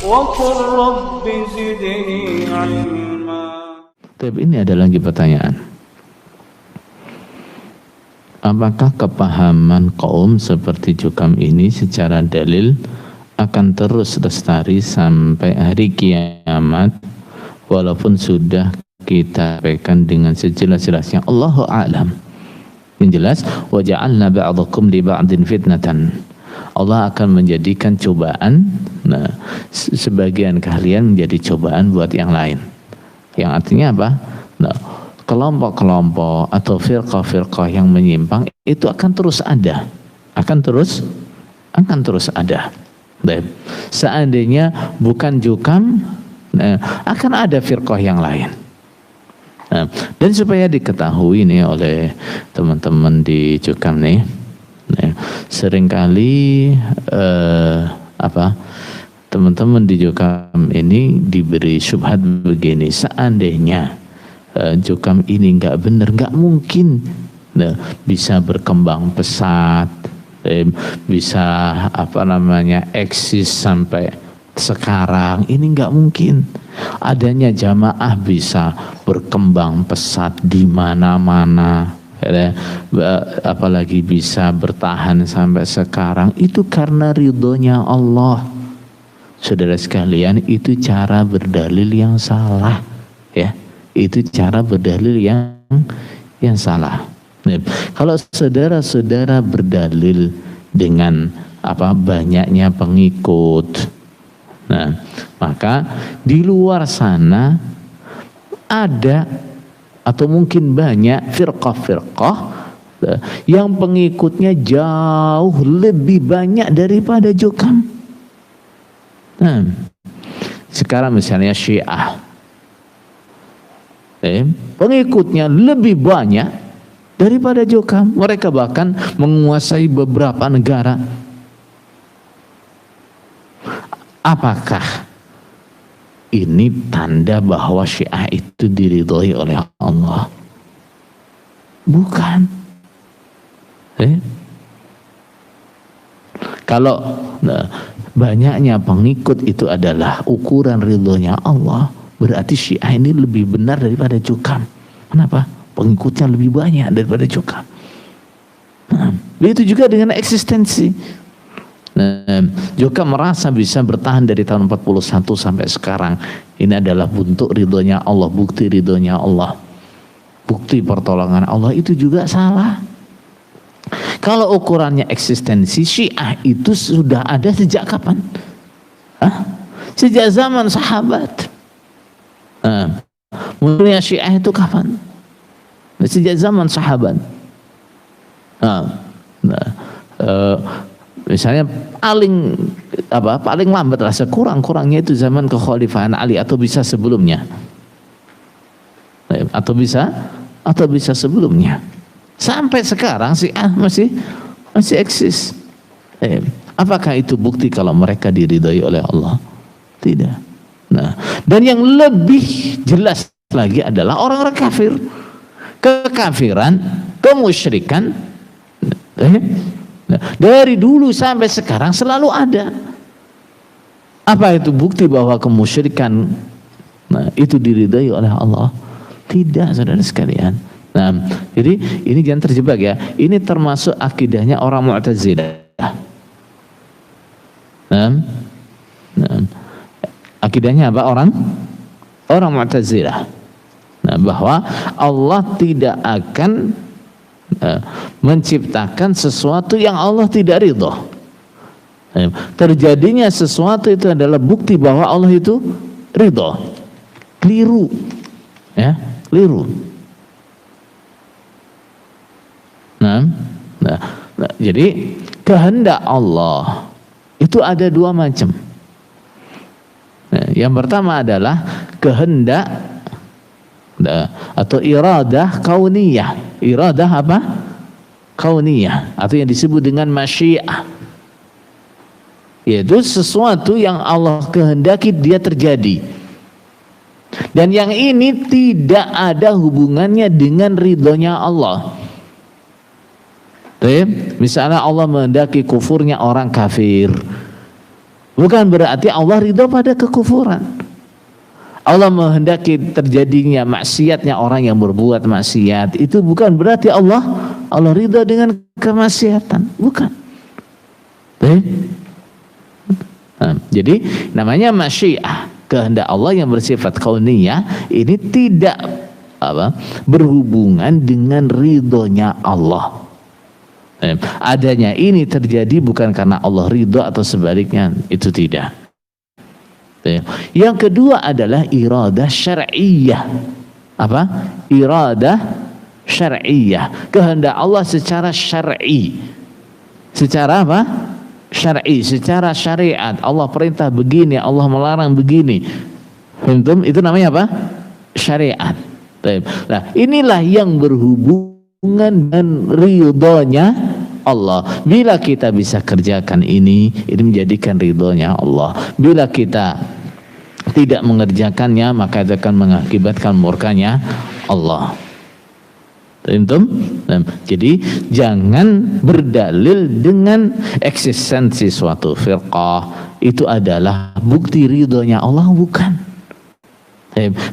وقل رب زدني علما. Tapi ini ada lagi pertanyaan. Apakah kepahaman kaum seperti Jukam ini secara dalil akan terus lestari sampai hari kiamat walaupun sudah kita sampaikan dengan sejelas-jelasnya? Allahu a'lam. Yang jelas, wa ja'alna ba'dakum li ba'din fitnatan. Allah akan menjadikan cobaan, sebagian kalian menjadi cobaan buat yang lain. Yang artinya apa? Kelompok-kelompok atau firqah-firqah yang menyimpang itu akan terus ada, akan terus ada. Seandainya bukan Jukam, akan ada firqah yang lain. Dan supaya diketahui nih oleh teman-teman di Jukam nih, seringkali teman-teman di Jukam ini diberi syubhat begini, seandainya Jukam ini nggak benar, nggak mungkin bisa berkembang pesat, bisa eksis sampai sekarang. Ini nggak mungkin. Adanya jamaah bisa berkembang pesat di mana-mana, apalagi bisa bertahan sampai sekarang. Itu karena ridhonya Allah. Saudara sekalian, itu cara berdalil yang salah, ya. Itu cara berdalil yang salah. Kalau saudara-saudara berdalil dengan banyaknya pengikut, maka di luar sana ada atau mungkin banyak firqah-firqah yang pengikutnya jauh lebih banyak daripada Jukam. Sekarang misalnya Syiah, pengikutnya lebih banyak daripada Jukam. Mereka bahkan menguasai beberapa negara. Apakah ini tanda bahwa Syiah itu diridhoi oleh Allah? Bukan. Kalau banyaknya pengikut itu adalah ukuran ridhonya Allah, berarti Syiah ini lebih benar daripada Jukam. Kenapa? Pengikutnya lebih banyak daripada Jukam. Begitu juga dengan eksistensi. Jukam merasa bisa bertahan dari tahun 41 sampai sekarang. Ini adalah bentuk ridhonya Allah, bukti ridhonya Allah, bukti pertolongan Allah. Itu juga salah. Kalau ukurannya eksistensi, Syiah itu sudah ada sejak kapan? Sejak zaman sahabat. Munculnya Syiah itu kapan? Sejak zaman sahabat. Misalnya paling lambat lah, sekurang-kurangnya itu zaman kekhalifahan Ali atau bisa sebelumnya. Atau bisa sebelumnya. Sampai sekarang Syiah masih eksis. Apakah itu bukti kalau mereka diridhoi oleh Allah? Tidak. Dan yang lebih jelas lagi adalah orang-orang kafir. Kekafiran, kemusyrikan, dari dulu sampai sekarang selalu ada. Apa itu bukti bahwa kemusyrikan itu diridhai oleh Allah? Tidak, saudara sekalian. Jadi ini jangan terjebak ya. Ini termasuk akidahnya orang Mu'tazilah. Akidahnya apa? Orang Mu'tazilah. Bahwa Allah tidak akan menciptakan sesuatu yang Allah tidak ridho. Terjadinya sesuatu itu adalah bukti bahwa Allah itu ridho. Keliru, ya, keliru. Jadi kehendak Allah itu ada dua macam. Yang pertama adalah kehendak atau iradah kauniyah. Iradah apa? Kauniyah, atau yang disebut dengan masyiah, yaitu sesuatu yang Allah kehendaki dia terjadi. Dan yang ini tidak ada hubungannya dengan ridhonya Allah. Misalnya Allah menghendaki kufurnya orang kafir, Bukan berarti Allah ridho pada kekufuran. Allah menghendaki terjadinya maksiatnya orang yang berbuat maksiat. Itu bukan berarti Allah ridho dengan kemaksiatan. Bukan. Jadi namanya masyiah, kehendak Allah yang bersifat kauniyah, ini tidak berhubungan dengan ridhonya Allah. Adanya ini terjadi bukan karena Allah ridho atau sebaliknya, itu tidak. Yang kedua adalah iradah syar'iyyah. Apa? Iradah syar'iyyah, kehendak Allah secara syar'i. Secara apa? Syar'i, secara syariat. Allah perintah begini, Allah melarang begini. Itu namanya apa? Syariat. Nah, inilah yang berhubungan dengan ridhonya Allah. Bila kita bisa kerjakan ini menjadikan ridhonya Allah. Bila kita tidak mengerjakannya, maka itu akan mengakibatkan murkanya Allah. Jadi jangan berdalil dengan eksistensi suatu firqah itu adalah bukti ridhonya Allah, bukan.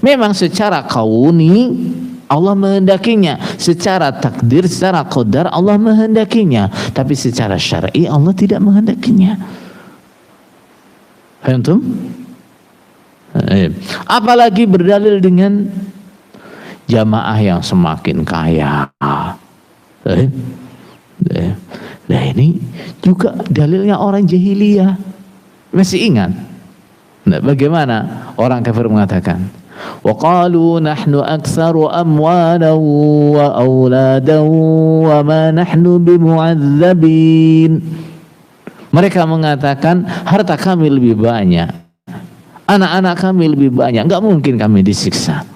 Memang secara kauni Allah menghendakinya, secara takdir, secara qadar Allah menghendakinya, tapi secara syar'i Allah tidak menghendakinya. Paham? Apalagi berdalil dengan jamaah yang semakin kaya. Nah, ini juga dalilnya orang jahiliyah. Masih ingat? Nah, bagaimana orang kafir mengatakan, wa qalu nahnu aktsaru amwalan wa auladan wa ma nahnu bimu'adzabin. Mereka mengatakan harta kami lebih banyak, anak-anak kami lebih banyak, enggak mungkin kami disiksa.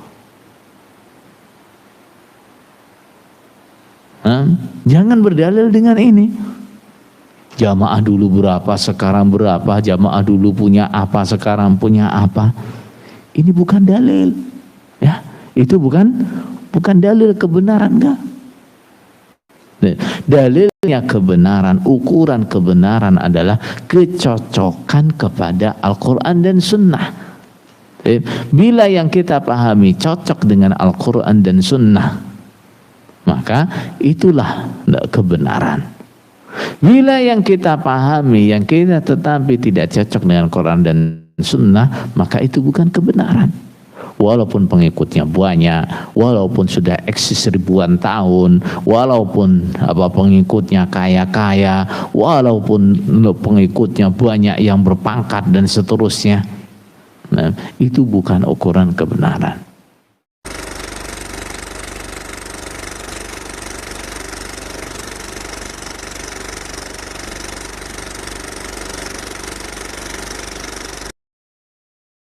Jangan berdalil dengan ini. Jamaah dulu berapa, sekarang berapa, jamaah dulu punya apa, sekarang punya apa. Ini bukan dalil. Ya, itu bukan dalil kebenaran, enggak. Dalilnya kebenaran, ukuran kebenaran adalah kecocokan kepada Al-Quran dan Sunnah. Bila yang kita pahami cocok dengan Al-Quran dan Sunnah, maka itulah kebenaran. Bila yang kita pahami, yang kita tetapi tidak cocok dengan Quran dan Sunnah, maka itu bukan kebenaran. Walaupun pengikutnya banyak, walaupun sudah eksis ribuan tahun, walaupun pengikutnya kaya-kaya, walaupun pengikutnya banyak yang berpangkat dan seterusnya, nah, itu bukan ukuran kebenaran.